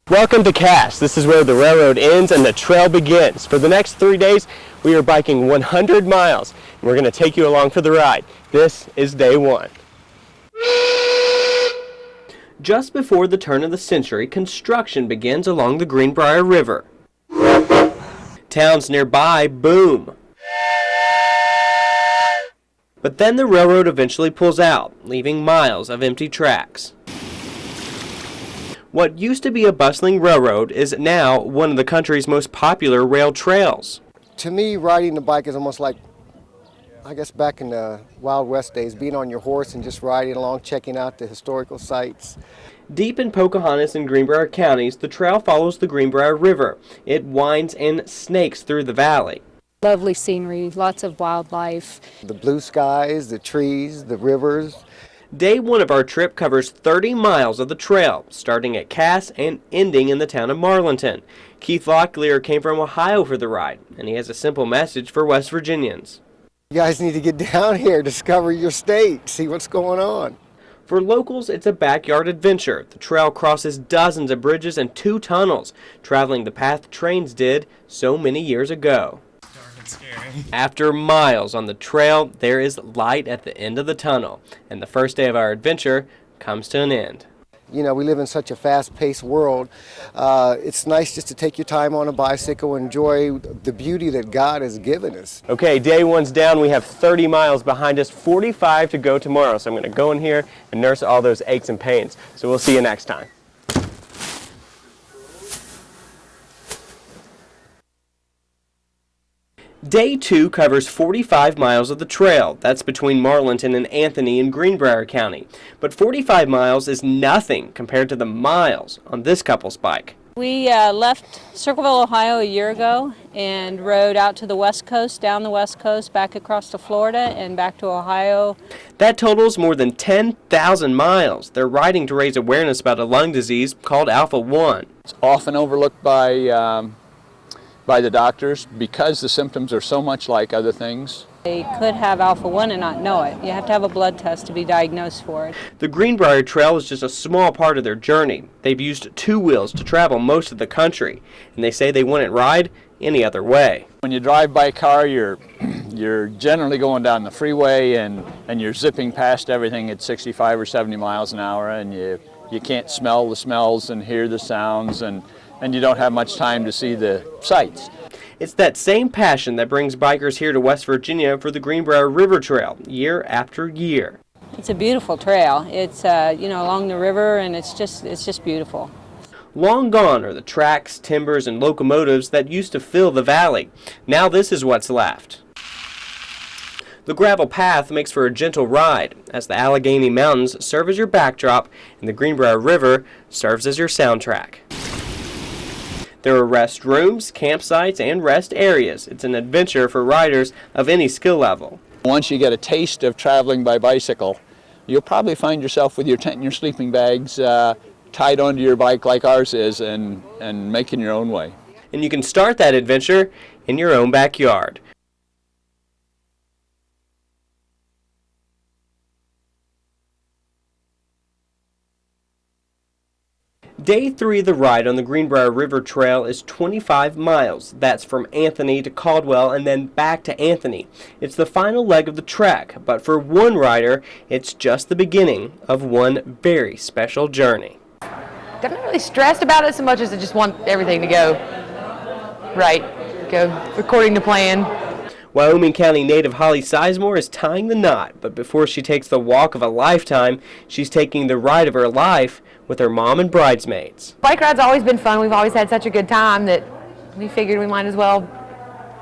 Welcome to Cache. This is where the railroad ends and the trail begins. For the next 3 days, we are biking 100 miles. And we're going to take you along for the ride. This is day one. Just before the turn of the century, construction begins along the Greenbrier River. Towns nearby boom. But then the railroad eventually pulls out, leaving miles of empty tracks. What used to be a bustling railroad is now one of the country's most popular rail trails. To me, riding the bike is almost like, I guess back in the Wild West days, being on your horse and just riding along, checking out the historical sites. Deep in Pocahontas and Greenbrier counties, the trail follows the Greenbrier River. It winds and snakes through the valley. Lovely scenery, lots of wildlife. The blue skies, the trees, the rivers. Day one of our trip covers 30 miles of the trail, starting at Cass and ending in the town of Marlinton. Keith Locklear came from Ohio for the ride, and he has a simple message for West Virginians. You guys need to get down here, discover your state, see what's going on. For locals, it's a backyard adventure. The trail crosses dozens of bridges and 2 tunnels, traveling the path trains did so many years ago. After miles on the trail, there is light at the end of the tunnel, and the first day of our adventure comes to an end. You know, we live in such a fast-paced world. It's nice just to take your time on a bicycle and enjoy the beauty that God has given us. Okay, day one's down. We have 30 miles behind us, 45 to go tomorrow. So I'm going to go in here and nurse all those aches and pains. So we'll see you next time. Day 2 covers 45 miles of the trail. That's between Marlinton and Anthony in Greenbrier County. But 45 miles is nothing compared to the miles on this couple's bike. We left Circleville, Ohio a year ago and rode out to the west coast, down the west coast, back across to Florida and back to Ohio. That totals more than 10,000 miles. They're riding to raise awareness about a lung disease called alpha-1. It's often overlooked by the doctors because the symptoms are so much like other things. They could have alpha-1 and not know it. You have to have a blood test to be diagnosed for it. The Greenbrier Trail is just a small part of their journey. They've used 2 wheels to travel most of the country, and they say they wouldn't ride any other way. When you drive by car, you're generally going down the freeway and you're zipping past everything at 65 or 70 miles an hour, and you can't smell the smells and hear the sounds, and you don't have much time to see the sights. It's that same passion that brings bikers here to West Virginia for the Greenbrier River Trail year after year. It's a beautiful trail. It's along the river, and it's just beautiful. Long gone are the tracks, timbers, and locomotives that used to fill the valley. Now this is what's left. The gravel path makes for a gentle ride, as the Allegheny Mountains serve as your backdrop and the Greenbrier River serves as your soundtrack. There are restrooms, campsites, and rest areas. It's an adventure for riders of any skill level. Once you get a taste of traveling by bicycle, you'll probably find yourself with your tent and your sleeping bags tied onto your bike like ours is and making your own way. And you can start that adventure in your own backyard. Day 3 of the ride on the Greenbrier River Trail is 25 miles. That's from Anthony to Caldwell and then back to Anthony. It's the final leg of the trek, but for one rider, it's just the beginning of one very special journey. I'm not really stressed about it so much as I just want everything to go right, go according to plan. Wyoming County native Holly Sizemore is tying the knot, but before she takes the walk of a lifetime, she's taking the ride of her life with her mom and bridesmaids. Bike ride's always been fun. We've always had such a good time that we figured we might as well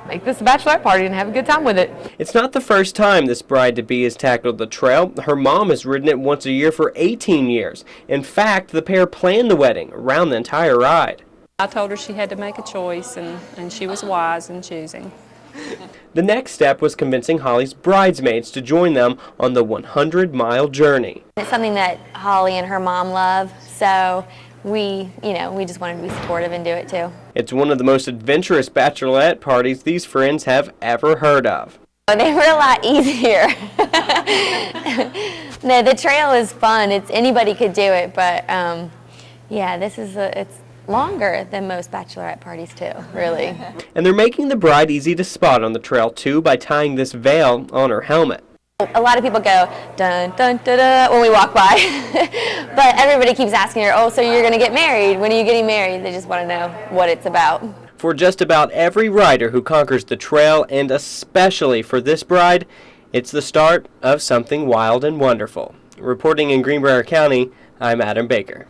make this a bachelorette party and have a good time with it. It's not the first time this bride-to-be has tackled the trail. Her mom has ridden it once a year for 18 years. In fact, the pair planned the wedding around the entire ride. I told her she had to make a choice, and she was wise in choosing. The next step was convincing Holly's bridesmaids to join them on the 100-mile journey. It's something that Holly and her mom love, so we just wanted to be supportive and do it too. It's one of the most adventurous bachelorette parties these friends have ever heard of. They were a lot easier. No, the trail is fun. Anybody could do it, but yeah, it's longer than most bachelorette parties too, really. And they're making the bride easy to spot on the trail too by tying this veil on her helmet. A lot of people go dun dun da da when we walk by, but everybody keeps asking her, oh, so you're going to get married? When are you getting married? They just want to know what it's about. For just about every rider who conquers the trail, and especially for this bride, it's the start of something wild and wonderful. Reporting in Greenbrier County, I'm Adam Baker.